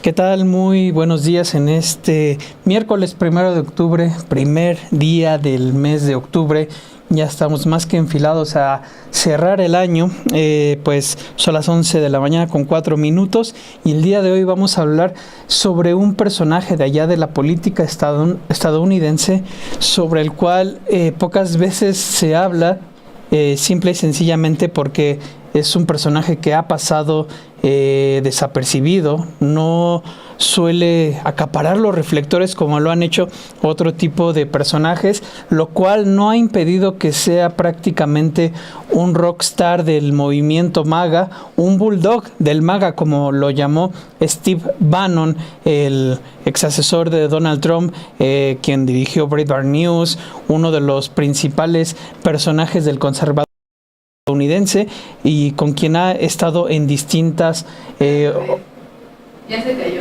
¿Qué tal? Muy buenos días en este miércoles 1 de octubre, primer día del mes de octubre. Ya estamos más que enfilados a cerrar el año, pues son las 11 de la mañana con 4 minutos y el día de hoy vamos a hablar sobre un personaje de allá de la política estadounidense sobre el cual pocas veces se habla, simple y sencillamente porque es un personaje que ha pasado desapercibido, no suele acaparar los reflectores como lo han hecho otro tipo de personajes, lo cual no ha impedido que sea prácticamente un rockstar del movimiento MAGA, un bulldog del MAGA como lo llamó Steve Bannon, el ex asesor de Donald Trump, quien dirigió Breitbart News, uno de los principales personajes del conservador estadounidense y con quien ha estado en distintas... Ya se cayó.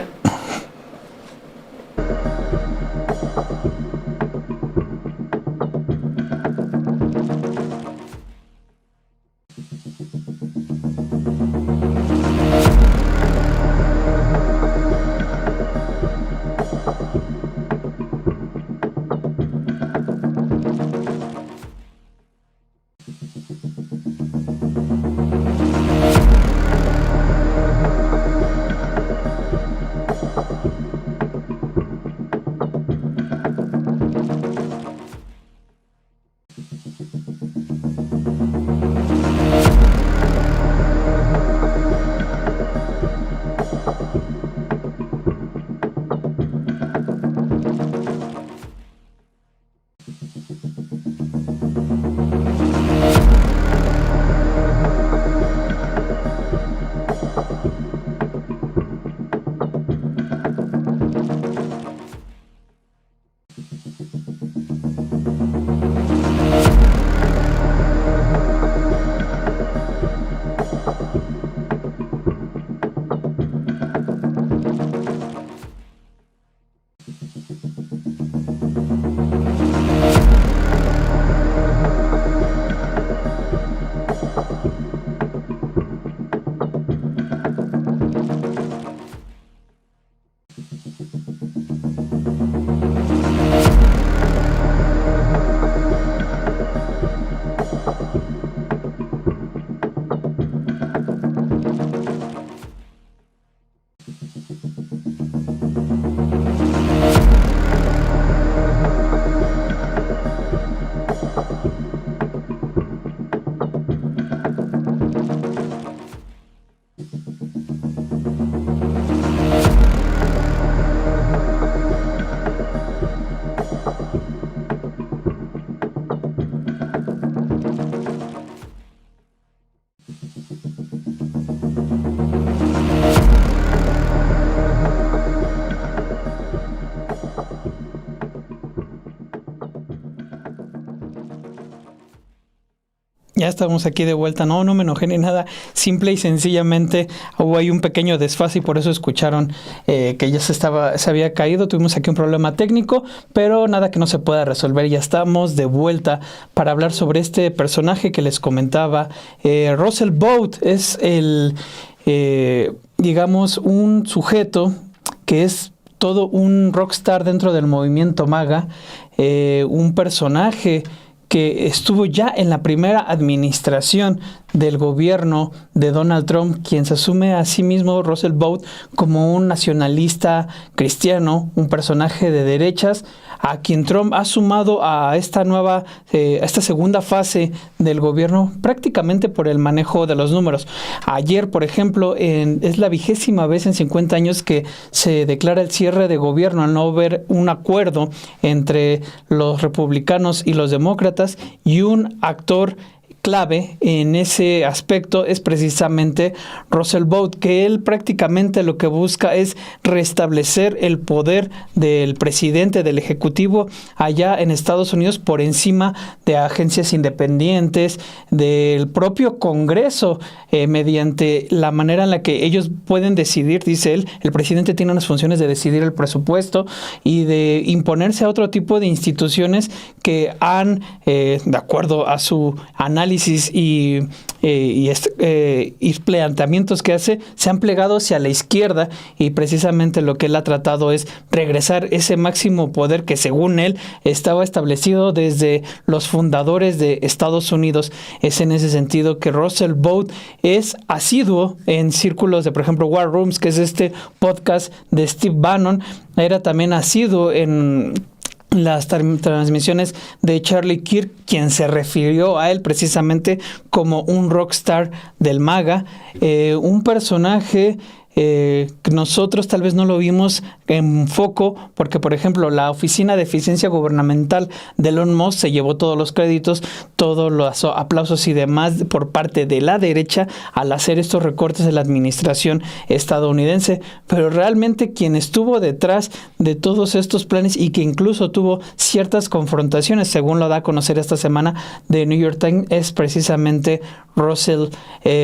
Ya estamos aquí de vuelta. No me enojé ni nada. Simple y sencillamente hubo ahí un pequeño desfase y por eso escucharon que ya se había caído. Tuvimos aquí un problema técnico, pero nada que no se pueda resolver. Ya estamos de vuelta para hablar sobre este personaje que les comentaba. Russell Vought es digamos, un sujeto que es todo un rockstar dentro del movimiento MAGA, un personaje que estuvo ya en la primera administración del gobierno de Donald Trump, quien se asume a sí mismo, Russell Vought, como un nacionalista cristiano, un personaje de derechas, a quien Trump ha sumado a esta segunda fase del gobierno prácticamente por el manejo de los números. Ayer, por ejemplo, es la 20ª vez en 50 años que se declara el cierre de gobierno al no haber un acuerdo entre los republicanos y los demócratas, y un actor clave en ese aspecto es precisamente Russell Vought, que él prácticamente lo que busca es restablecer el poder del presidente, del ejecutivo allá en Estados Unidos por encima de agencias independientes, del propio Congreso, mediante la manera en la que ellos pueden decidir, dice él. El presidente tiene unas funciones de decidir el presupuesto y de imponerse a otro tipo de instituciones que han, de acuerdo a su análisis análisis y planteamientos que hace se han plegado hacia la izquierda, y precisamente lo que él ha tratado es regresar ese máximo poder que según él estaba establecido desde los fundadores de Estados Unidos. Es en ese sentido que Russell Vought es asiduo en círculos de, por ejemplo, War Rooms, que es este podcast de Steve Bannon. Era también asiduo en las transmisiones de Charlie Kirk, quien se refirió a él precisamente como un rockstar del MAGA, un personaje que nosotros tal vez no lo vimos en foco, porque por ejemplo la Oficina de Eficiencia Gubernamental de Elon Musk se llevó todos los créditos, todos los aplausos y demás por parte de la derecha al hacer estos recortes en la administración estadounidense, pero realmente quien estuvo detrás de todos estos planes y que incluso tuvo ciertas confrontaciones, según lo da a conocer esta semana de New York Times, es precisamente Russell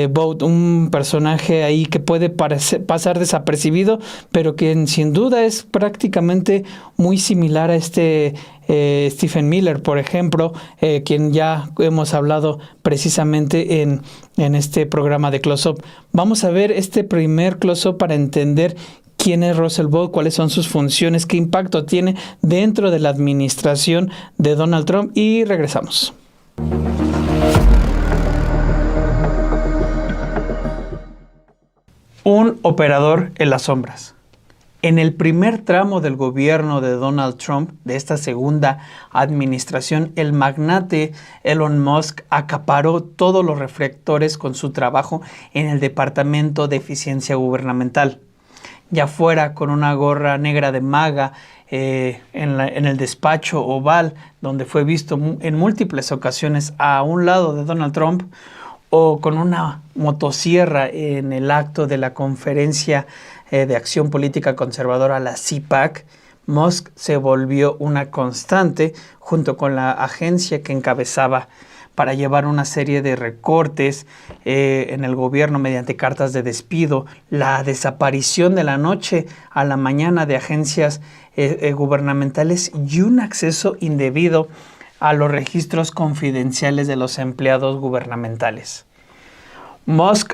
Vought, un personaje ahí que puede pasar desapercibido, pero que sin duda es prácticamente muy similar a Stephen Miller, por ejemplo, quien ya hemos hablado precisamente en este programa de Close Up. Vamos a ver este primer Close Up para entender quién es Russell Vought, cuáles son sus funciones, qué impacto tiene dentro de la administración de Donald Trump, y regresamos. Un operador en las sombras. En el primer tramo del gobierno de Donald Trump, de esta segunda administración, el magnate Elon Musk acaparó todos los reflectores con su trabajo en el Departamento de Eficiencia Gubernamental. Ya fuera con una gorra negra de MAGA en el despacho oval, donde fue visto en múltiples ocasiones a un lado de Donald Trump, o con una motosierra en el acto de la Conferencia de Acción Política Conservadora, la CPAC, Musk se volvió una constante junto con la agencia que encabezaba para llevar una serie de recortes en el gobierno mediante cartas de despido, la desaparición de la noche a la mañana de agencias gubernamentales y un acceso indebido a los registros confidenciales de los empleados gubernamentales. Musk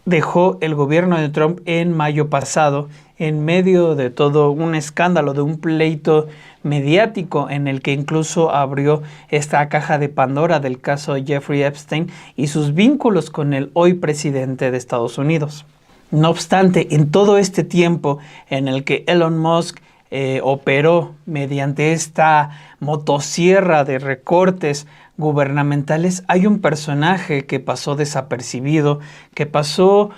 dejó el gobierno de Trump en mayo pasado en medio de todo un escándalo, de un pleito mediático en el que incluso abrió esta caja de Pandora del caso Jeffrey Epstein y sus vínculos con el hoy presidente de Estados Unidos. No obstante, en todo este tiempo en el que Elon Musk operó mediante esta motosierra de recortes gubernamentales, hay un personaje que pasó desapercibido, que pasó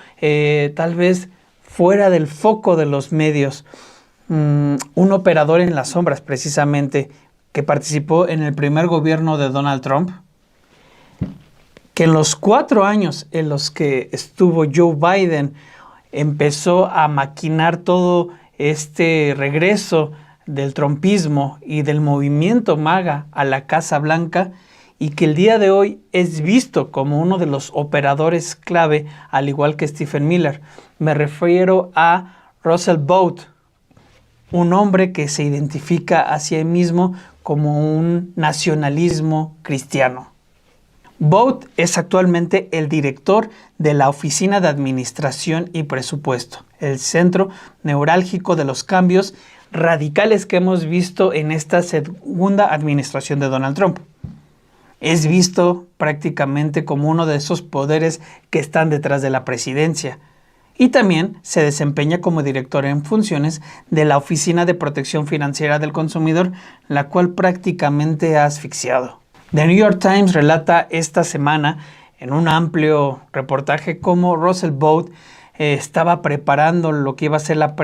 tal vez fuera del foco de los medios, un operador en las sombras precisamente, que participó en el primer gobierno de Donald Trump, que en los 4 años en los que estuvo Joe Biden empezó a maquinar todo este regreso del trumpismo y del movimiento MAGA a la Casa Blanca, y que el día de hoy es visto como uno de los operadores clave, al igual que Stephen Miller. Me refiero a Russell Vought, un hombre que se identifica a sí mismo como un nacionalismo cristiano. Vought es actualmente el director de la Oficina de Administración y Presupuesto, el centro neurálgico de los cambios radicales que hemos visto en esta segunda administración de Donald Trump. Es visto prácticamente como uno de esos poderes que están detrás de la presidencia, y también se desempeña como director en funciones de la Oficina de Protección Financiera del Consumidor, la cual prácticamente ha asfixiado. The New York Times relata esta semana en un amplio reportaje cómo Russell Vought estaba preparando lo que iba a ser la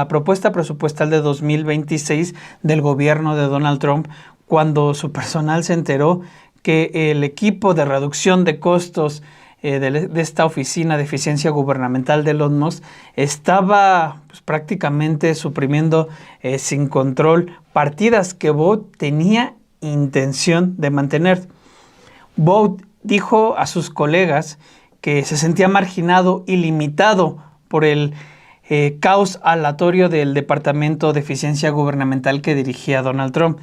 propuesta presupuestal de 2026 del gobierno de Donald Trump, cuando su personal se enteró que el equipo de reducción de costos de esta Oficina de Eficiencia Gubernamental de Elon Musk estaba prácticamente suprimiendo sin control partidas que Vought tenía intención de mantener. Vought dijo a sus colegas que se sentía marginado y limitado por el caos aleatorio del Departamento de Eficiencia Gubernamental que dirigía Donald Trump.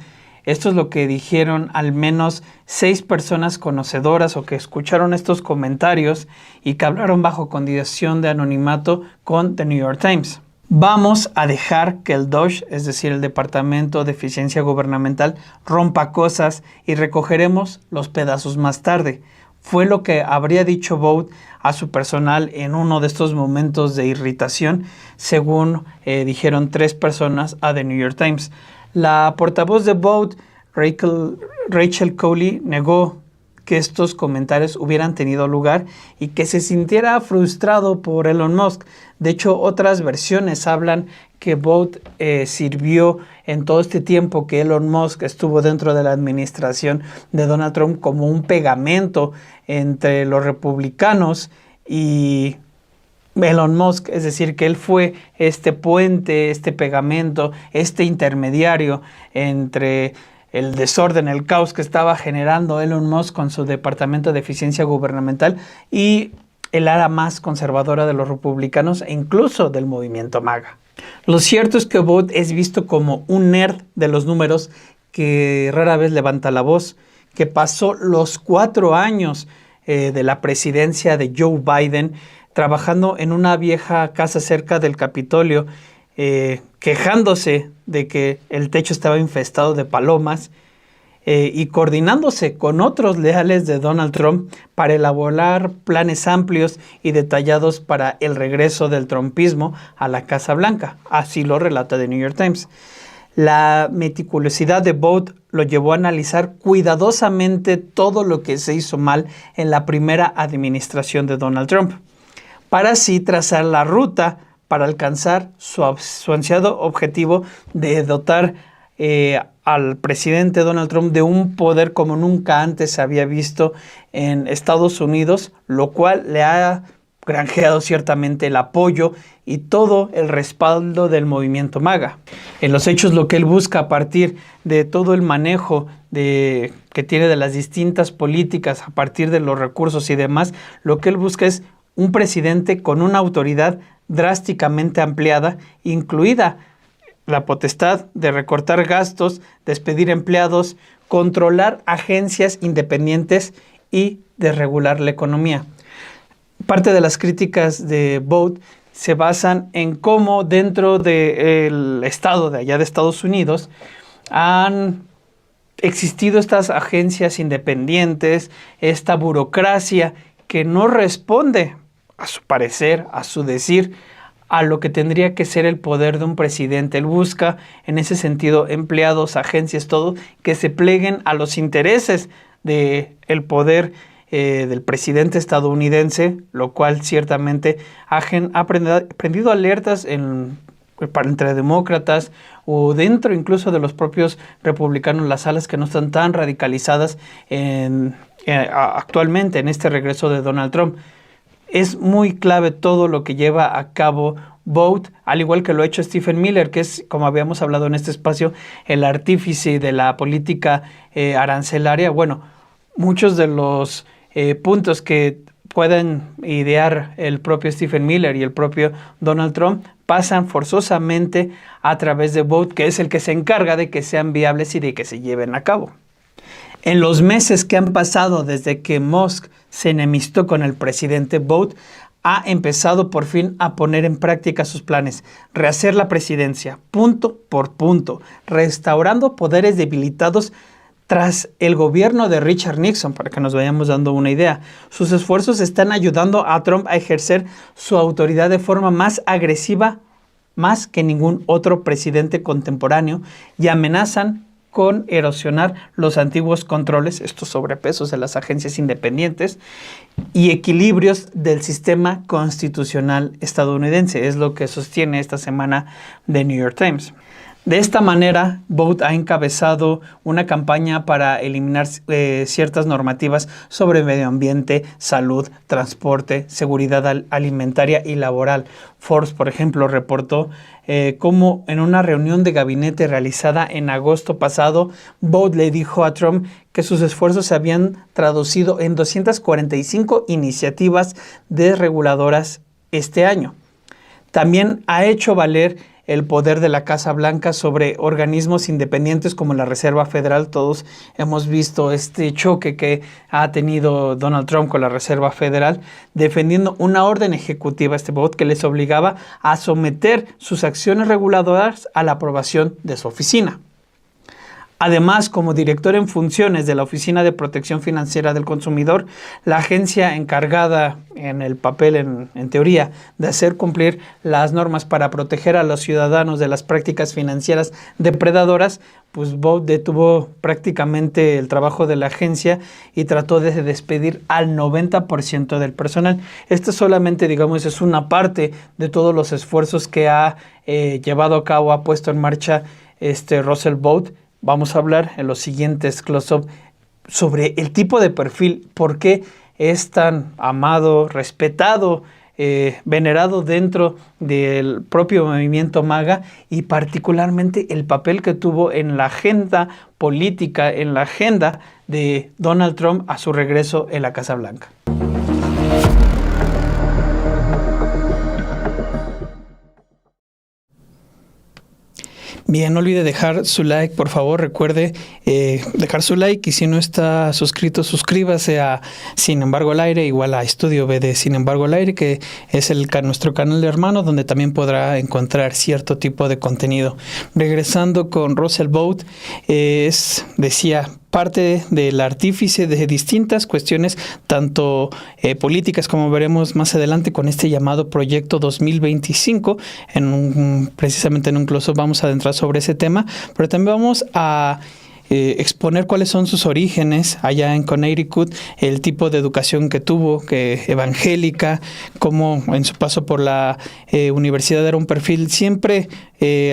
Esto es lo que dijeron al menos 6 personas conocedoras o que escucharon estos comentarios y que hablaron bajo condición de anonimato con The New York Times. Vamos a dejar que el DOGE, es decir, el Departamento de Eficiencia Gubernamental, rompa cosas y recogeremos los pedazos más tarde. Fue lo que habría dicho Vought a su personal en uno de estos momentos de irritación, según dijeron 3 personas a The New York Times. La portavoz de Vought, Rachel Coley, negó que estos comentarios hubieran tenido lugar y que se sintiera frustrado por Elon Musk. De hecho, otras versiones hablan que Vought sirvió en todo este tiempo que Elon Musk estuvo dentro de la administración de Donald Trump como un pegamento entre los republicanos y Elon Musk, es decir, que él fue este puente, este pegamento, este intermediario entre el desorden, el caos que estaba generando Elon Musk con su Departamento de Eficiencia Gubernamental y el ala más conservadora de los republicanos e incluso del movimiento MAGA. Lo cierto es que Vought es visto como un nerd de los números que rara vez levanta la voz, que pasó los 4 años de la presidencia de Joe Biden trabajando en una vieja casa cerca del Capitolio, quejándose de que el techo estaba infestado de palomas y coordinándose con otros leales de Donald Trump para elaborar planes amplios y detallados para el regreso del trumpismo a la Casa Blanca. Así lo relata The New York Times. La meticulosidad de Vought lo llevó a analizar cuidadosamente todo lo que se hizo mal en la primera administración de Donald Trump, para así trazar la ruta para alcanzar su ansiado objetivo de dotar al presidente Donald Trump de un poder como nunca antes se había visto en Estados Unidos, lo cual le ha granjeado ciertamente el apoyo y todo el respaldo del movimiento MAGA. En los hechos, lo que él busca a partir de todo el manejo que tiene de las distintas políticas, a partir de los recursos y demás, lo que él busca es un presidente con una autoridad drásticamente ampliada, incluida la potestad de recortar gastos, despedir empleados, controlar agencias independientes y de regular la economía. Parte de las críticas de Vought se basan en cómo dentro del estado de allá de Estados Unidos han existido estas agencias independientes, esta burocracia que no responde, a su parecer, a su decir, a lo que tendría que ser el poder de un presidente. Él busca, en ese sentido, empleados, agencias, todo, que se pleguen a los intereses del poder del presidente estadounidense, lo cual ciertamente ha prendido alertas entre demócratas o dentro incluso de los propios republicanos, las alas que no están tan radicalizadas actualmente en este regreso de Donald Trump. Es muy clave todo lo que lleva a cabo Vought, al igual que lo ha hecho Stephen Miller, que es, como habíamos hablado en este espacio, el artífice de la política arancelaria. Bueno, muchos de los puntos que pueden idear el propio Stephen Miller y el propio Donald Trump pasan forzosamente a través de Vought, que es el que se encarga de que sean viables y de que se lleven a cabo. En los meses que han pasado desde que Musk se enemistó con el presidente, Vought ha empezado por fin a poner en práctica sus planes, rehacer la presidencia punto por punto, restaurando poderes debilitados tras el gobierno de Richard Nixon, para que nos vayamos dando una idea. Sus esfuerzos están ayudando a Trump a ejercer su autoridad de forma más agresiva, más que ningún otro presidente contemporáneo, y amenazan con erosionar los antiguos controles, estos sobrepesos de las agencias independientes y equilibrios del sistema constitucional estadounidense. Es lo que sostiene esta semana The New York Times. De esta manera, Vought ha encabezado una campaña para eliminar ciertas normativas sobre medio ambiente, salud, transporte, seguridad alimentaria y laboral. Forbes, por ejemplo, reportó cómo en una reunión de gabinete realizada en agosto pasado, Vought le dijo a Trump que sus esfuerzos se habían traducido en 245 iniciativas desreguladoras este año. También ha hecho valer el poder de la Casa Blanca sobre organismos independientes como la Reserva Federal. Todos hemos visto este choque que ha tenido Donald Trump con la Reserva Federal, defendiendo una orden ejecutiva, este voto que les obligaba a someter sus acciones reguladoras a la aprobación de su oficina. Además, como director en funciones de la Oficina de Protección Financiera del Consumidor, la agencia encargada en el papel, en teoría, de hacer cumplir las normas para proteger a los ciudadanos de las prácticas financieras depredadoras, pues Vought detuvo prácticamente el trabajo de la agencia y trató de despedir al 90% del personal. Esto solamente, digamos, es una parte de todos los esfuerzos que ha llevado a cabo, ha puesto en marcha Russell Vought. Vamos a hablar en los siguientes close-up sobre el tipo de perfil, por qué es tan amado, respetado, venerado dentro del propio movimiento MAGA y particularmente el papel que tuvo en la agenda política, en la agenda de Donald Trump a su regreso en la Casa Blanca. Bien, no olvide dejar su like, por favor, recuerde dejar su like y si no está suscrito, suscríbase a Sin Embargo al Aire, igual a Estudio B de Sin Embargo al Aire, que es nuestro canal de hermano, donde también podrá encontrar cierto tipo de contenido. Regresando con Russell Vought, decía, parte del artífice de distintas cuestiones, tanto políticas como veremos más adelante con este llamado Proyecto 2025. Precisamente en un close-up vamos a adentrar sobre ese tema, pero también vamos a exponer cuáles son sus orígenes allá en Connecticut, el tipo de educación que tuvo, que evangélica, cómo en su paso por la universidad era un perfil siempre,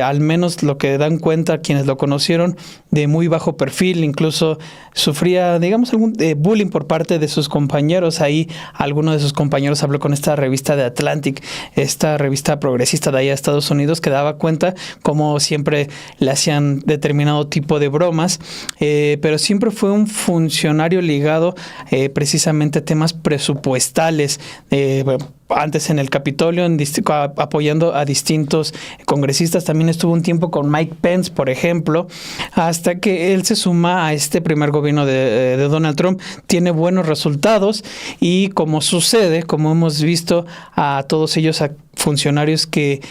al menos lo que dan cuenta quienes lo conocieron, de muy bajo perfil, incluso sufría, digamos, algún bullying por parte de sus compañeros. Ahí alguno de sus compañeros habló con esta revista de Atlantic, esta revista progresista de allá de Estados Unidos, que daba cuenta cómo siempre le hacían determinado tipo de bromas, pero siempre fue un funcionario ligado precisamente a temas presupuestales, antes en el Capitolio, apoyando a distintos congresistas. También estuvo un tiempo con Mike Pence, por ejemplo, hasta que él se suma a este primer gobierno de Donald Trump. Tiene buenos resultados y como sucede, como hemos visto a todos ellos funcionarios que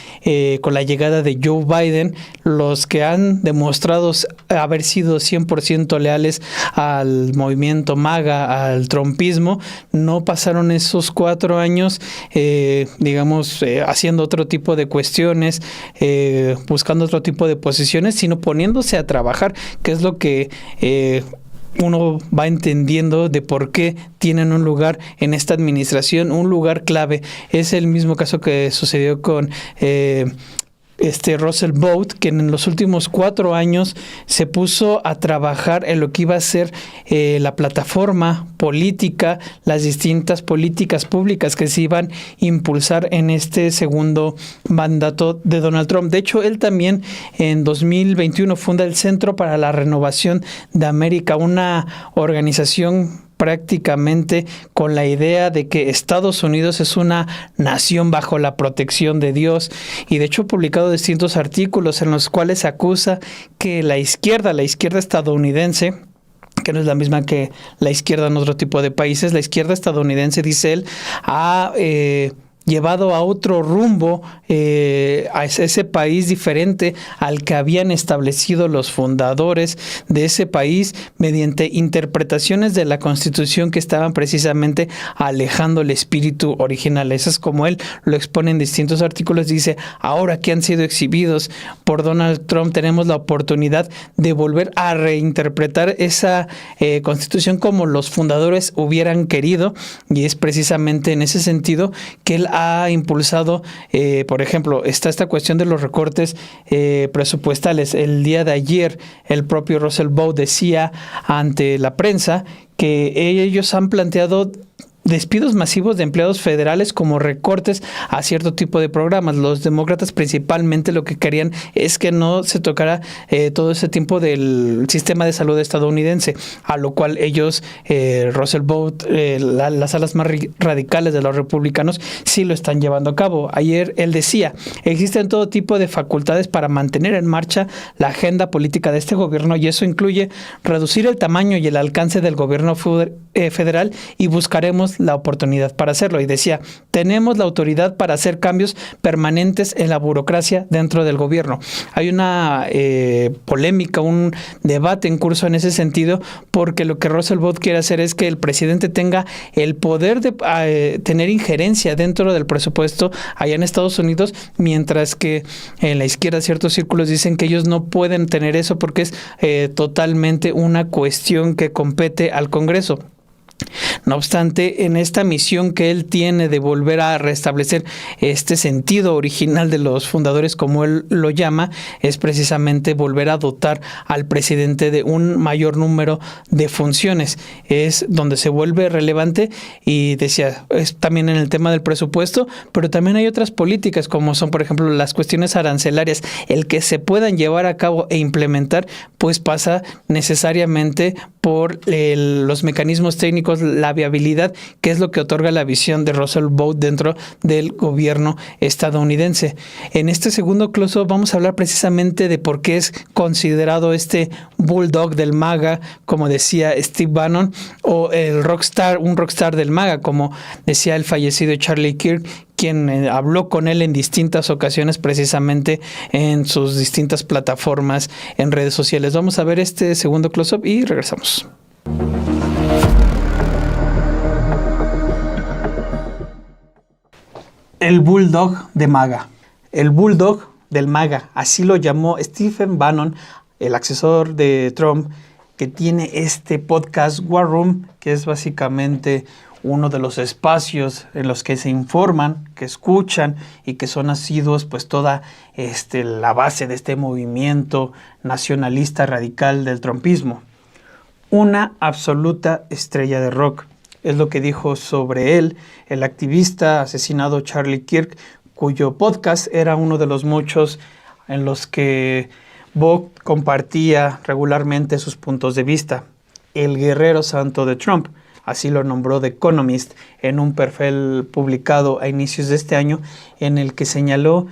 con la llegada de Joe Biden, los que han demostrado haber sido 100% leales al movimiento MAGA, al trumpismo, no pasaron esos 4 años haciendo otro tipo de cuestiones, buscando otro tipo de posiciones, sino poniéndose a trabajar, que es lo que uno va entendiendo de por qué tienen un lugar en esta administración, un lugar clave. Es el mismo caso que sucedió con Russell Vought, que en los últimos 4 años se puso a trabajar en lo que iba a ser la plataforma política, las distintas políticas públicas que se iban a impulsar en este segundo mandato de Donald Trump. De hecho, él también en 2021 funda el Centro para la Renovación de América, una organización prácticamente con la idea de que Estados Unidos es una nación bajo la protección de Dios, y de hecho ha publicado distintos artículos en los cuales acusa que la izquierda estadounidense, que no es la misma que la izquierda en otro tipo de países, la izquierda estadounidense, dice él, ha llevado a otro rumbo a ese país diferente al que habían establecido los fundadores de ese país mediante interpretaciones de la Constitución que estaban precisamente alejando el espíritu original. Eso es como él lo expone en distintos artículos. Dice, ahora que han sido exhibidos por Donald Trump, tenemos la oportunidad de volver a reinterpretar esa Constitución como los fundadores hubieran querido, y es precisamente en ese sentido que él ha impulsado, por ejemplo, está esta cuestión de los recortes presupuestales. El día de ayer, el propio Russell Vought decía ante la prensa que ellos han planteado despidos masivos de empleados federales como recortes a cierto tipo de programas. Los demócratas principalmente lo que querían es que no se tocara todo ese tiempo del sistema de salud estadounidense, a lo cual ellos, Russell Vought, las alas más radicales de los republicanos, sí lo están llevando a cabo. Ayer él decía, existen todo tipo de facultades para mantener en marcha la agenda política de este gobierno y eso incluye reducir el tamaño y el alcance del gobierno federal y buscaremos la oportunidad para hacerlo. Y decía, tenemos la autoridad para hacer cambios permanentes en la burocracia dentro del gobierno. Hay una polémica, un debate en curso en ese sentido, porque lo que Russell Vought quiere hacer es que el presidente tenga el poder de tener injerencia dentro del presupuesto allá en Estados Unidos, mientras que en la izquierda ciertos círculos dicen que ellos no pueden tener eso porque es totalmente una cuestión que compete al Congreso. No obstante, en esta misión que él tiene de volver a restablecer este sentido original de los fundadores, como él lo llama, es precisamente volver a dotar al presidente de un mayor número de funciones. Es donde se vuelve relevante y decía, es también en el tema del presupuesto, pero también hay otras políticas como son, por ejemplo, las cuestiones arancelarias. El que se puedan llevar a cabo e implementar, pues pasa necesariamente por los mecanismos técnicos, la viabilidad, que es lo que otorga la visión de Russell Vought dentro del gobierno estadounidense. En este segundo close-up vamos a hablar precisamente de por qué es considerado este bulldog del MAGA, como decía Steve Bannon, o el rockstar, un rockstar del MAGA, como decía el fallecido Charlie Kirk, quien habló con él en distintas ocasiones, precisamente en sus distintas plataformas en redes sociales. Vamos a ver este segundo close-up y regresamos. El bulldog de MAGA. El bulldog del MAGA, así lo llamó Stephen Bannon, el asesor de Trump, que tiene este podcast War Room, que es básicamente uno de los espacios en los que se informan, que escuchan y que son asiduos, pues toda la base de este movimiento nacionalista radical del trumpismo. Una absoluta estrella de rock. Es lo que dijo sobre él el activista asesinado Charlie Kirk, cuyo podcast era uno de los muchos en los que Vought compartía regularmente sus puntos de vista. El guerrero santo de Trump, así lo nombró The Economist en un perfil publicado a inicios de este año, en el que señaló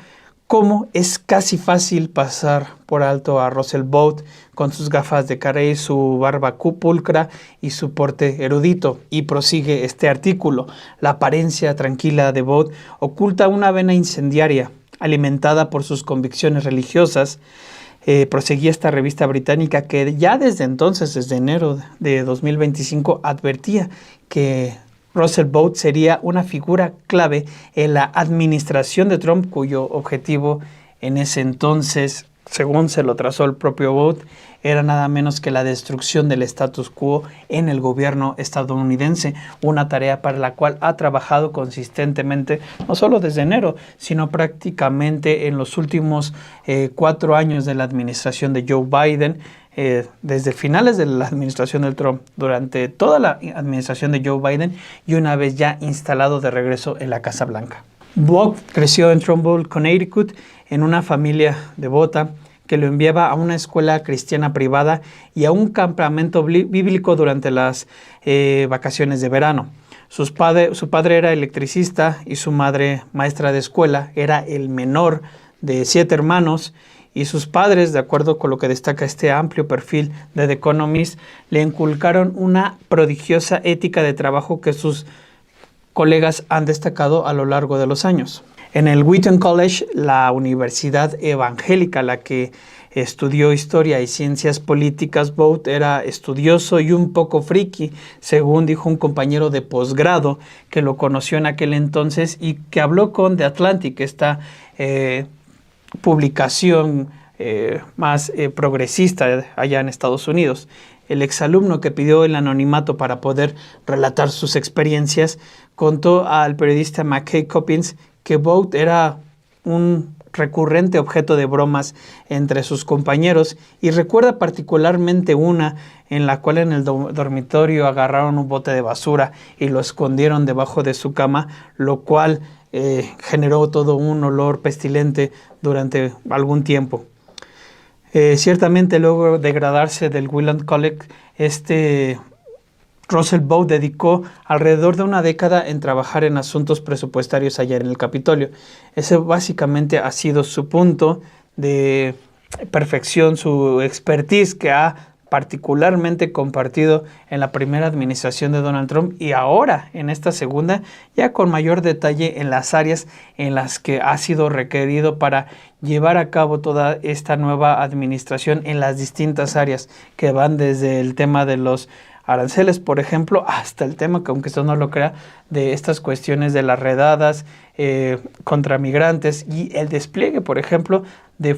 cómo es casi fácil pasar por alto a Russell Vought con sus gafas de carey, su barba pulcra y su porte erudito. Y prosigue este artículo. La apariencia tranquila de Vought oculta una vena incendiaria, alimentada por sus convicciones religiosas. Proseguía esta revista británica que ya desde entonces, desde enero de 2025, advertía que Russell Vought sería una figura clave en la administración de Trump, cuyo objetivo en ese entonces, según se lo trazó el propio Vought, era nada menos que la destrucción del status quo en el gobierno estadounidense, una tarea para la cual ha trabajado consistentemente, no solo desde enero, sino prácticamente en los últimos 4 años de la administración de Joe Biden, desde finales de la administración de Trump, durante toda la administración de Joe Biden y una vez ya instalado de regreso en la Casa Blanca. Vought creció en Trumbull, Connecticut, en una familia devota que lo enviaba a una escuela cristiana privada y a un campamento bíblico durante las vacaciones de verano. Su padre era electricista y su madre maestra de escuela. Era el menor de 7 hermanos y sus padres, de acuerdo con lo que destaca este amplio perfil de The Economist, le inculcaron una prodigiosa ética de trabajo que sus colegas han destacado a lo largo de los años. En el Wheaton College, la universidad evangélica, la que estudió historia y ciencias políticas, Vought era estudioso y un poco friki, según dijo un compañero de posgrado que lo conoció en aquel entonces y que habló con The Atlantic, esta publicación más progresista allá en Estados Unidos. El exalumno que pidió el anonimato para poder relatar sus experiencias contó al periodista McKay Coppins que Vought era un recurrente objeto de bromas entre sus compañeros, y recuerda particularmente una en la cual en el dormitorio agarraron un bote de basura y lo escondieron debajo de su cama, lo cual generó todo un olor pestilente durante algún tiempo. Ciertamente luego de graduarse del Whelan College, Russell Vought dedicó alrededor de una década en trabajar en asuntos presupuestarios allá en el Capitolio. Ese básicamente ha sido su punto de perfección, su expertise que ha particularmente compartido en la primera administración de Donald Trump y ahora en esta segunda, ya con mayor detalle en las áreas en las que ha sido requerido para llevar a cabo toda esta nueva administración en las distintas áreas que van desde el tema de los aranceles, por ejemplo, hasta el tema, que aunque usted no lo crea, de estas cuestiones de las redadas contra migrantes y el despliegue, por ejemplo, de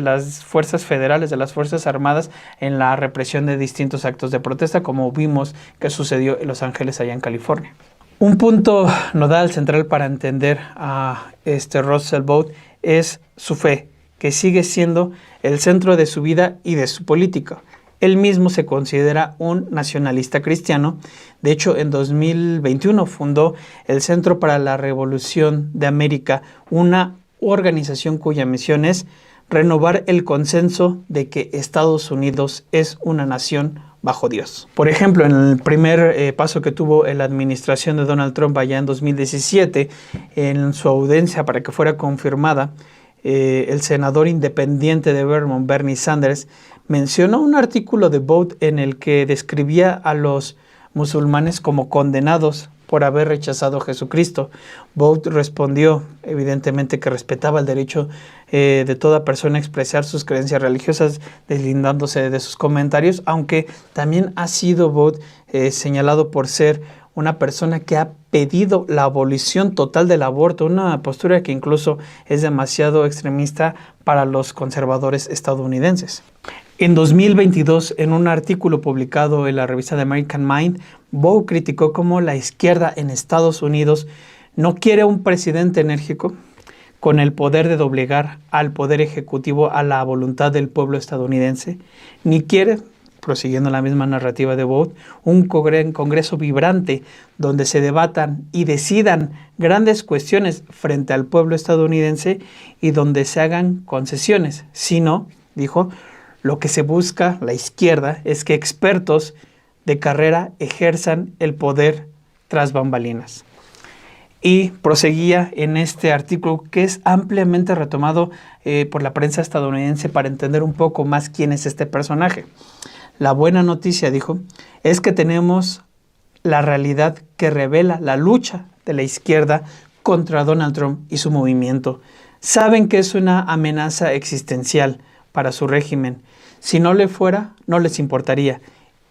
las fuerzas federales, de las Fuerzas Armadas en la represión de distintos actos de protesta, como vimos que sucedió en Los Ángeles, allá en California. Un punto nodal central para entender a Russell Vought es su fe, que sigue siendo el centro de su vida y de su política. Él mismo se considera un nacionalista cristiano. De hecho, en 2021 fundó el Centro para la Revolución de América, una organización cuya misión es renovar el consenso de que Estados Unidos es una nación bajo Dios. Por ejemplo, en el primer paso que tuvo en la administración de Donald Trump allá en 2017, en su audiencia para que fuera confirmada, el senador independiente de Vermont, Bernie Sanders, mencionó un artículo de Vought en el que describía a los musulmanes como condenados por haber rechazado a Jesucristo. Vought respondió, evidentemente, que respetaba el derecho de toda persona a expresar sus creencias religiosas, deslindándose de sus comentarios, aunque también ha sido Vought señalado por ser una persona que ha pedido la abolición total del aborto, una postura que incluso es demasiado extremista para los conservadores estadounidenses. En 2022, en un artículo publicado en la revista The American Mind, Vought criticó cómo la izquierda en Estados Unidos no quiere un presidente enérgico con el poder de doblegar al poder ejecutivo a la voluntad del pueblo estadounidense, ni quiere, prosiguiendo la misma narrativa de Vought, un congreso vibrante donde se debatan y decidan grandes cuestiones frente al pueblo estadounidense y donde se hagan concesiones, sino, dijo, lo que se busca, la izquierda, es que expertos de carrera ejerzan el poder tras bambalinas. Y proseguía en este artículo que es ampliamente retomado por la prensa estadounidense para entender un poco más quién es este personaje. La buena noticia, dijo, es que tenemos la realidad que revela la lucha de la izquierda contra Donald Trump y su movimiento. Saben que es una amenaza existencial para su régimen. Si no le fuera, no les importaría.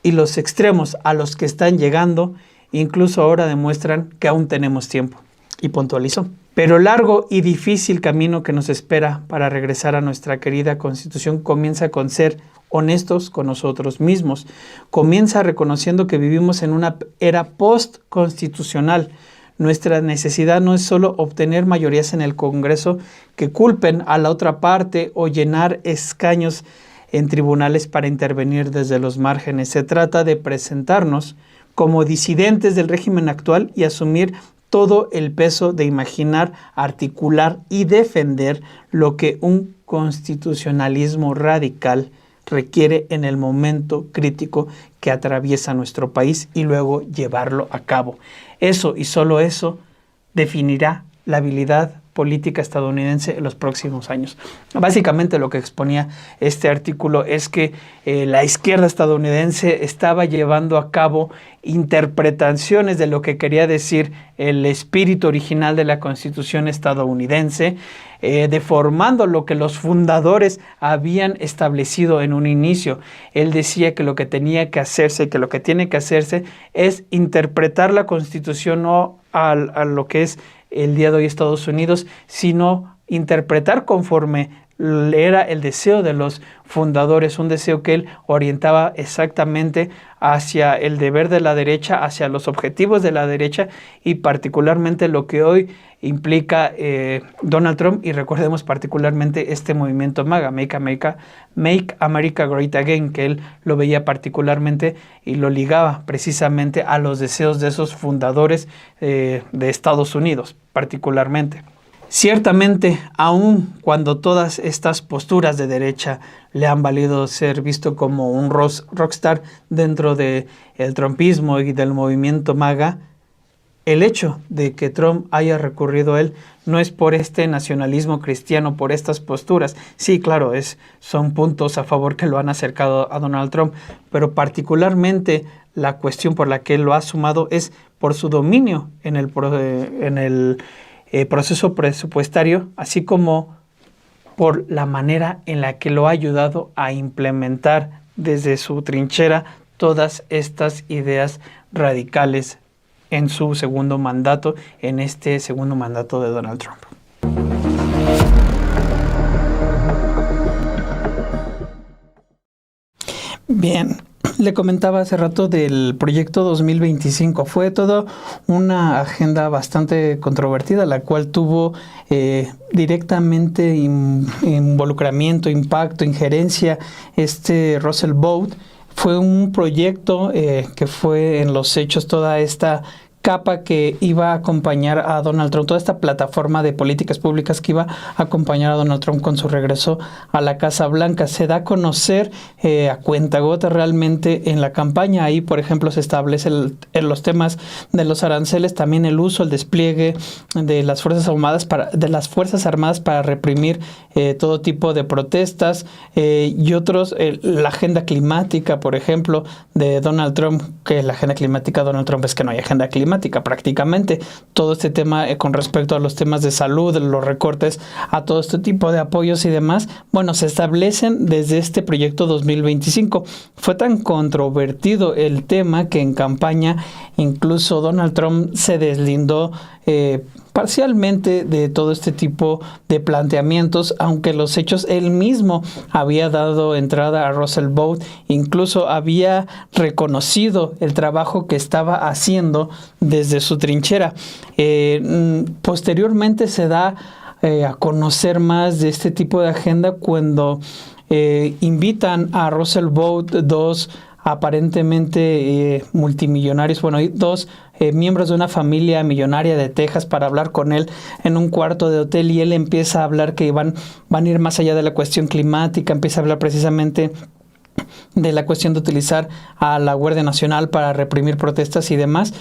Y los extremos a los que están llegando, incluso ahora demuestran que aún tenemos tiempo. Y puntualizó. Pero el largo y difícil camino que nos espera para regresar a nuestra querida Constitución comienza con ser honestos con nosotros mismos. Comienza reconociendo que vivimos en una era post-constitucional. Nuestra necesidad no es solo obtener mayorías en el Congreso que culpen a la otra parte o llenar escaños en tribunales para intervenir desde los márgenes. Se trata de presentarnos como disidentes del régimen actual y asumir todo el peso de imaginar, articular y defender lo que un constitucionalismo radical requiere en el momento crítico que atraviesa nuestro país y luego llevarlo a cabo. Eso y solo eso definirá la habilidad política estadounidense en los próximos años. Básicamente lo que exponía este artículo es que la izquierda estadounidense estaba llevando a cabo interpretaciones de lo que quería decir el espíritu original de la Constitución estadounidense, deformando lo que los fundadores habían establecido en un inicio. Él decía que lo que tenía que hacerse, que lo que tiene que hacerse es interpretar la Constitución no a lo que es el día de hoy Estados Unidos, sino interpretar conforme era el deseo de los fundadores, un deseo que él orientaba exactamente hacia el deber de la derecha, hacia los objetivos de la derecha y particularmente lo que hoy implica Donald Trump, y recordemos particularmente este movimiento MAGA, Make America Great Again, que él lo veía particularmente y lo ligaba precisamente a los deseos de esos fundadores de Estados Unidos particularmente. Ciertamente, aun cuando todas estas posturas de derecha le han valido ser visto como un rockstar dentro del trumpismo y del movimiento MAGA, el hecho de que Trump haya recurrido a él no es por este nacionalismo cristiano, por estas posturas. Sí, claro, son puntos a favor que lo han acercado a Donald Trump, pero particularmente la cuestión por la que él lo ha sumado es por su dominio en el proceso presupuestario, así como por la manera en la que lo ha ayudado a implementar desde su trinchera todas estas ideas radicales en su segundo mandato, en este segundo mandato de Donald Trump. Bien, le comentaba hace rato del proyecto 2025. Fue toda una agenda bastante controvertida, la cual tuvo directamente involucramiento, impacto, injerencia Russell Vought. Fue un proyecto que fue en los hechos toda esta capa que iba a acompañar a Donald Trump, toda esta plataforma de políticas públicas que iba a acompañar a Donald Trump con su regreso a la Casa Blanca. Se da a conocer a cuentagota realmente en la campaña. Ahí, por ejemplo, se establecen los temas de los aranceles, también el uso, el despliegue de las Fuerzas Armadas para reprimir todo tipo de protestas y otros, la agenda climática, por ejemplo, de Donald Trump, que la agenda climática de Donald Trump es que no hay agenda climática prácticamente. Todo este tema con respecto a los temas de salud, los recortes a todo este tipo de apoyos y demás, bueno, se establecen desde este proyecto 2025. Fue tan controvertido el tema que en campaña incluso Donald Trump se deslindó parcialmente de todo este tipo de planteamientos, aunque los hechos él mismo había dado entrada a Russell Vought, incluso había reconocido el trabajo que estaba haciendo desde su trinchera. Posteriormente se da a conocer más de este tipo de agenda cuando invitan a Russell Vought dos aparentemente multimillonarios, dos miembros de una familia millonaria de Texas para hablar con él en un cuarto de hotel, y él empieza a hablar que van a ir más allá de la cuestión climática, empieza a hablar precisamente de la cuestión de utilizar a la Guardia Nacional para reprimir protestas y demás.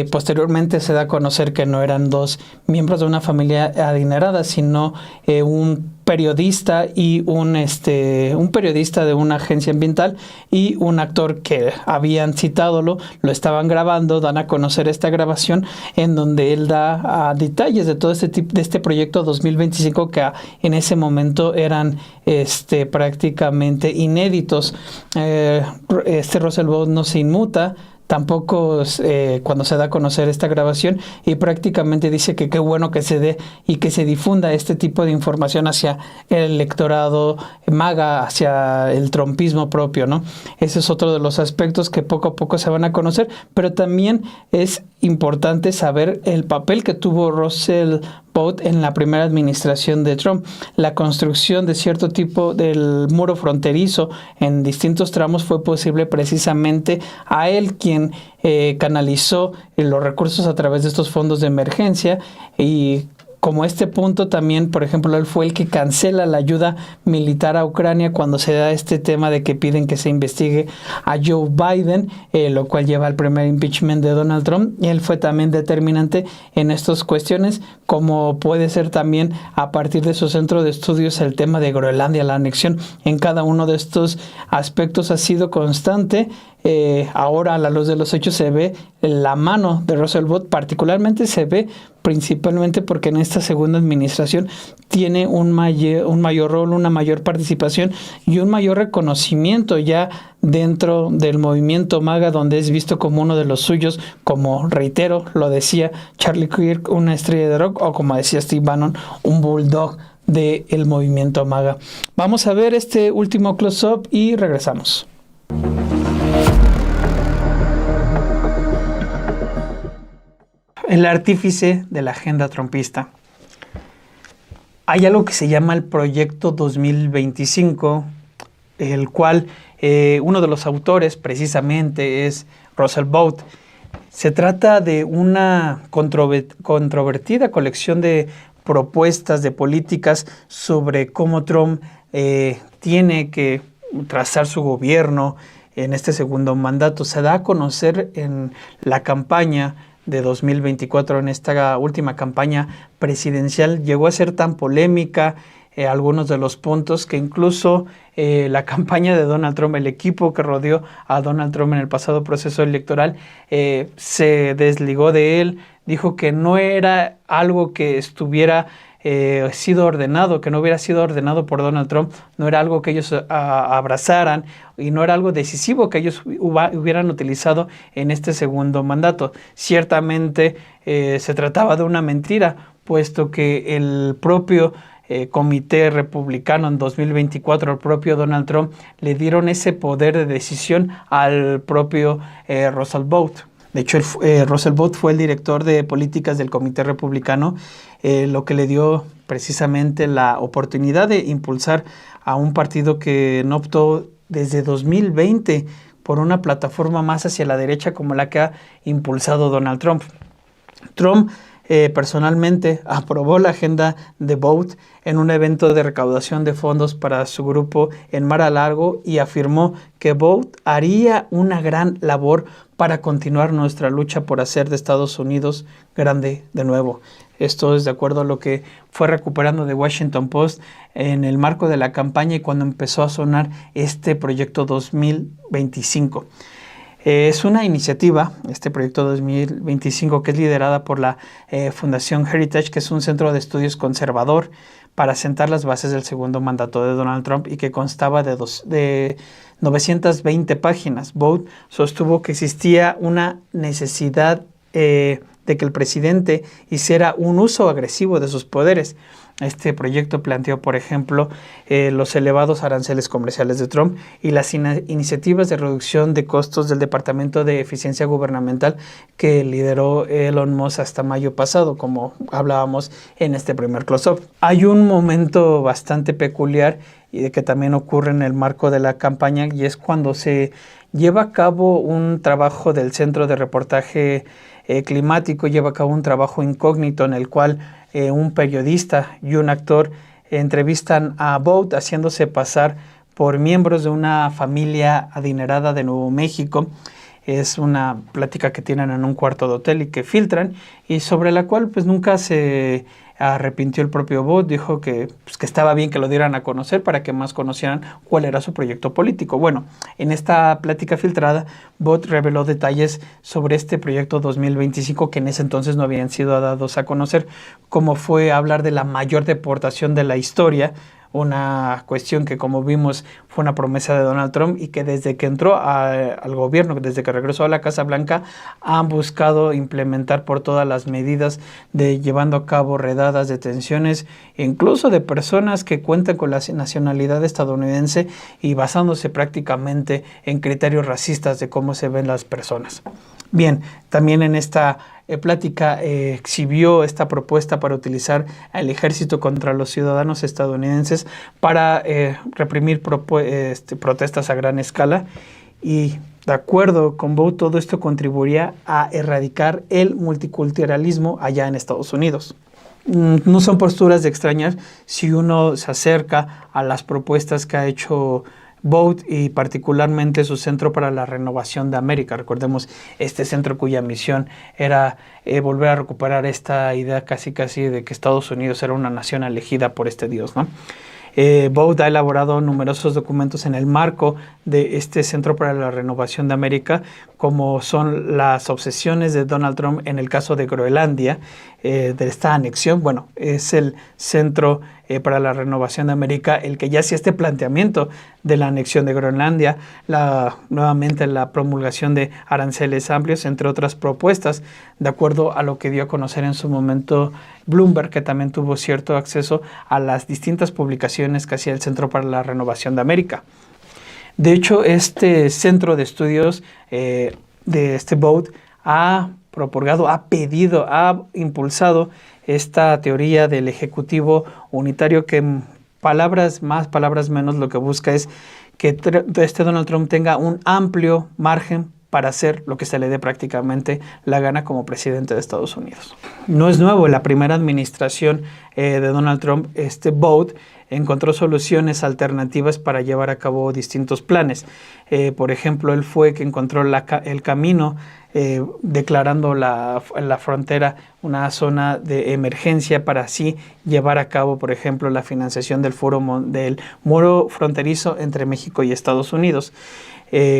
Posteriormente se da a conocer que no eran dos miembros de una familia adinerada, sino un periodista y un periodista de una agencia ambiental y un actor que habían citado, lo estaban grabando. Dan a conocer esta grabación en donde él da detalles de todo de este proyecto 2025 que en ese momento eran prácticamente inéditos. Russell Vought no se inmuta tampoco cuando se da a conocer esta grabación, y prácticamente dice que qué bueno que se dé y que se difunda este tipo de información hacia el electorado MAGA, hacia el trumpismo propio, ¿no? Ese es otro de los aspectos que poco a poco se van a conocer, pero también es importante saber el papel que tuvo Russell Vought en la primera administración de Trump. La construcción de cierto tipo del muro fronterizo en distintos tramos fue posible precisamente a él, quien canalizó los recursos a través de estos fondos de emergencia. Y como este punto también, por ejemplo, él fue el que cancela la ayuda militar a Ucrania cuando se da este tema de que piden que se investigue a Joe Biden, lo cual lleva al primer impeachment de Donald Trump. Y él fue también determinante en estas cuestiones, como puede ser también a partir de su centro de estudios el tema de Groenlandia, la anexión. En cada uno de estos aspectos ha sido constante. Ahora, a la luz de los hechos, se ve la mano de Russell Vought, particularmente se ve principalmente porque en esta segunda administración tiene un mayor rol, una mayor participación y un mayor reconocimiento ya dentro del movimiento MAGA, donde es visto como uno de los suyos, como, reitero, lo decía Charlie Kirk, una estrella de rock, o como decía Steve Bannon, un bulldog del movimiento MAGA. Vamos a ver este último close-up y regresamos. El artífice de la agenda trumpista. Hay algo que se llama el Proyecto 2025, el cual uno de los autores precisamente es Russell Vought. Se trata de una controvertida colección de propuestas, de políticas sobre cómo Trump tiene que trazar su gobierno en este segundo mandato. Se da a conocer en la campaña de 2024, en esta última campaña presidencial. Llegó a ser tan polémica algunos de los puntos que incluso la campaña de Donald Trump, el equipo que rodeó a Donald Trump en el pasado proceso electoral, se desligó de él, dijo que no era algo que estuviera sido ordenado, que no hubiera sido ordenado por Donald Trump, no era algo que ellos abrazaran y no era algo decisivo que ellos hubieran utilizado en este segundo mandato. Ciertamente se trataba de una mentira, puesto que el propio comité republicano en 2024, el propio Donald Trump, le dieron ese poder de decisión al propio Russell Vought. De hecho, Russell Vought fue el director de políticas del comité republicano, lo que le dio precisamente la oportunidad de impulsar a un partido que no optó desde 2020 por una plataforma más hacia la derecha como la que ha impulsado Donald Trump. Trump personalmente aprobó la agenda de Vought en un evento de recaudación de fondos para su grupo en Mar-a-Lago y afirmó que Vought haría una gran labor para continuar nuestra lucha por hacer de Estados Unidos grande de nuevo. Esto es de acuerdo a lo que fue recuperando de Washington Post en el marco de la campaña y cuando empezó a sonar este proyecto 2025. Es una iniciativa, este proyecto 2025, que es liderada por la Fundación Heritage, que es un centro de estudios conservador para sentar las bases del segundo mandato de Donald Trump y que constaba de 920 páginas. Vought sostuvo que existía una necesidad de que el presidente hiciera un uso agresivo de sus poderes. Este proyecto planteó, por ejemplo, los elevados aranceles comerciales de Trump y las iniciativas de reducción de costos del Departamento de Eficiencia Gubernamental que lideró Elon Musk hasta mayo pasado, como hablábamos en este primer close-up. Hay un momento bastante peculiar y de que también ocurre en el marco de la campaña y es cuando se lleva a cabo un trabajo del Centro de Reportaje Climático, lleva a cabo un trabajo incógnito en el cual un periodista y un actor entrevistan a Vought haciéndose pasar por miembros de una familia adinerada de Nuevo México. Es una plática que tienen en un cuarto de hotel y que filtran y sobre la cual pues nunca se arrepintió el propio Vought. Dijo que estaba bien que lo dieran a conocer para que más conocieran cuál era su proyecto político. Bueno, en esta plática filtrada, Vought reveló detalles sobre este proyecto 2025 que en ese entonces no habían sido dados a conocer, como fue hablar de la mayor deportación de la historia, una cuestión que, como vimos, fue una promesa de Donald Trump y que desde que entró al gobierno, desde que regresó a la Casa Blanca, han buscado implementar por todas las medidas de llevando a cabo redadas, detenciones, incluso de personas que cuentan con la nacionalidad estadounidense y basándose prácticamente en criterios racistas de cómo se ven las personas. Bien, también en esta plática exhibió esta propuesta para utilizar al ejército contra los ciudadanos estadounidenses para reprimir protestas a gran escala y de acuerdo con Vought todo esto contribuiría a erradicar el multiculturalismo allá en Estados Unidos. No son posturas de extrañar si uno se acerca a las propuestas que ha hecho Vought y particularmente su Centro para la Renovación de América. Recordemos este centro cuya misión era volver a recuperar esta idea casi de que Estados Unidos era una nación elegida por este Dios, ¿no? Vought ha elaborado numerosos documentos en el marco de este Centro para la Renovación de América, como son las obsesiones de Donald Trump en el caso de Groenlandia, de esta anexión. Bueno, es el centro para la Renovación de América, el que ya hacía este planteamiento de la anexión de Groenlandia, nuevamente la promulgación de aranceles amplios, entre otras propuestas, de acuerdo a lo que dio a conocer en su momento Bloomberg, que también tuvo cierto acceso a las distintas publicaciones que hacía el Centro para la Renovación de América. De hecho, este centro de estudios de este BOAT ha propagado, ha pedido, ha impulsado esta teoría del ejecutivo unitario que palabras más, palabras menos, lo que busca es que Donald Trump tenga un amplio margen para hacer lo que se le dé prácticamente la gana como presidente de Estados Unidos. No es nuevo, en la primera administración de Donald Trump, este BOAT encontró soluciones alternativas para llevar a cabo distintos planes. Por ejemplo, él fue que encontró el camino declarando la frontera una zona de emergencia para así llevar a cabo, por ejemplo, la financiación del muro fronterizo entre México y Estados Unidos.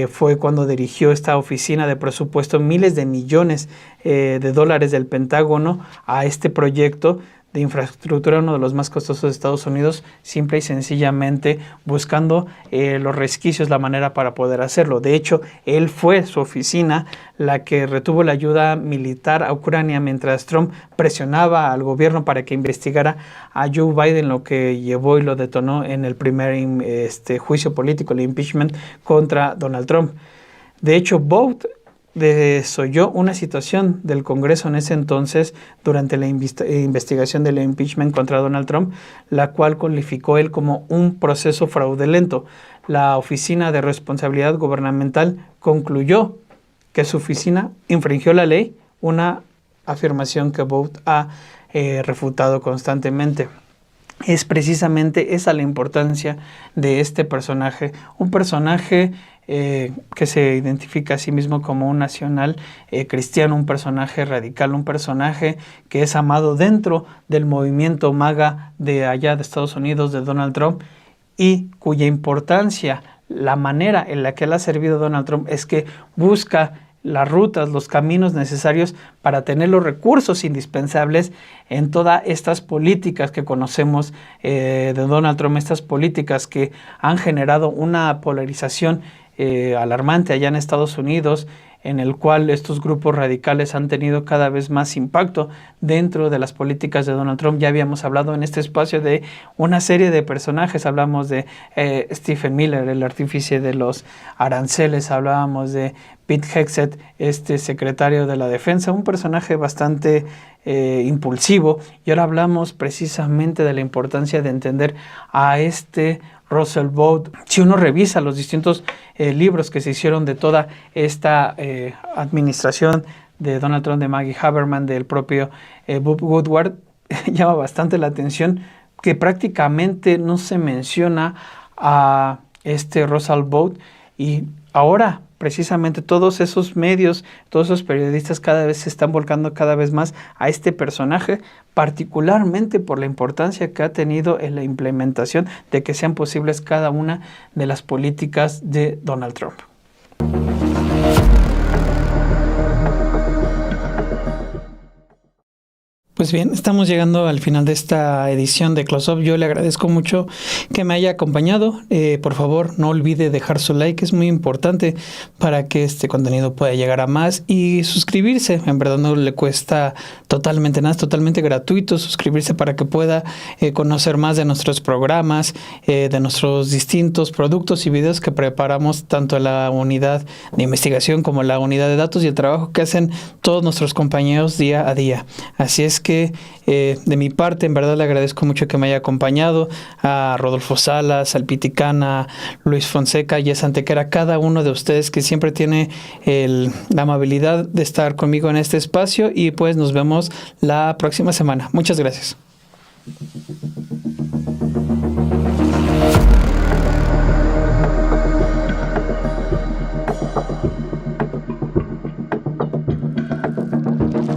Fue cuando dirigió esta oficina de presupuesto miles de millones de dólares del Pentágono a este proyecto de infraestructura, uno de los más costosos de Estados Unidos, simple y sencillamente buscando los resquicios, la manera para poder hacerlo. De hecho, él fue su oficina la que retuvo la ayuda militar a Ucrania mientras Trump presionaba al gobierno para que investigara a Joe Biden, lo que llevó y lo detonó en el primer juicio político, el impeachment contra Donald Trump. De hecho, BOAT desoyó una situación del Congreso en ese entonces durante la investigación del impeachment contra Donald Trump, la cual calificó él como un proceso fraudulento. La Oficina de Responsabilidad Gubernamental concluyó que su oficina infringió la ley, una afirmación que BOAT ha refutado constantemente. Es precisamente esa la importancia de este personaje, un personaje que se identifica a sí mismo como un nacional cristiano, un personaje radical, un personaje que es amado dentro del movimiento MAGA de allá de Estados Unidos, de Donald Trump, y cuya importancia, la manera en la que él ha servido a Donald Trump es que busca las rutas, los caminos necesarios para tener los recursos indispensables en todas estas políticas que conocemos de Donald Trump, estas políticas que han generado una polarización alarmante allá en Estados Unidos, en el cual estos grupos radicales han tenido cada vez más impacto dentro de las políticas de Donald Trump. Ya habíamos hablado en este espacio de una serie de personajes, hablamos de Stephen Miller, el artífice de los aranceles, hablábamos de Pete Hegseth, secretario de la Defensa, un personaje bastante impulsivo, y ahora hablamos precisamente de la importancia de entender a Russell Vought. Si uno revisa los distintos libros que se hicieron de toda esta administración de Donald Trump, de Maggie Haberman, del propio Bob Woodward, llama bastante la atención que prácticamente no se menciona a Russell Vought, y ahora precisamente todos esos medios, todos esos periodistas cada vez se están volcando cada vez más a este personaje, particularmente por la importancia que ha tenido en la implementación de que sean posibles cada una de las políticas de Donald Trump. Pues bien, estamos llegando al final de esta edición de Close Up. Yo le agradezco mucho que me haya acompañado. Por favor, no olvide dejar su like, es muy importante para que este contenido pueda llegar a más, y suscribirse. En verdad no le cuesta totalmente nada, es totalmente gratuito suscribirse para que pueda conocer más de nuestros programas, de nuestros distintos productos y videos que preparamos, tanto la unidad de investigación como la unidad de datos, y el trabajo que hacen todos nuestros compañeros día a día. Así es que de mi parte, en verdad le agradezco mucho que me haya acompañado, a Rodolfo Salas, al Piticana, Luis Fonseca y a Santequera, cada uno de ustedes que siempre tiene la amabilidad de estar conmigo en este espacio, y pues nos vemos la próxima semana. Muchas gracias.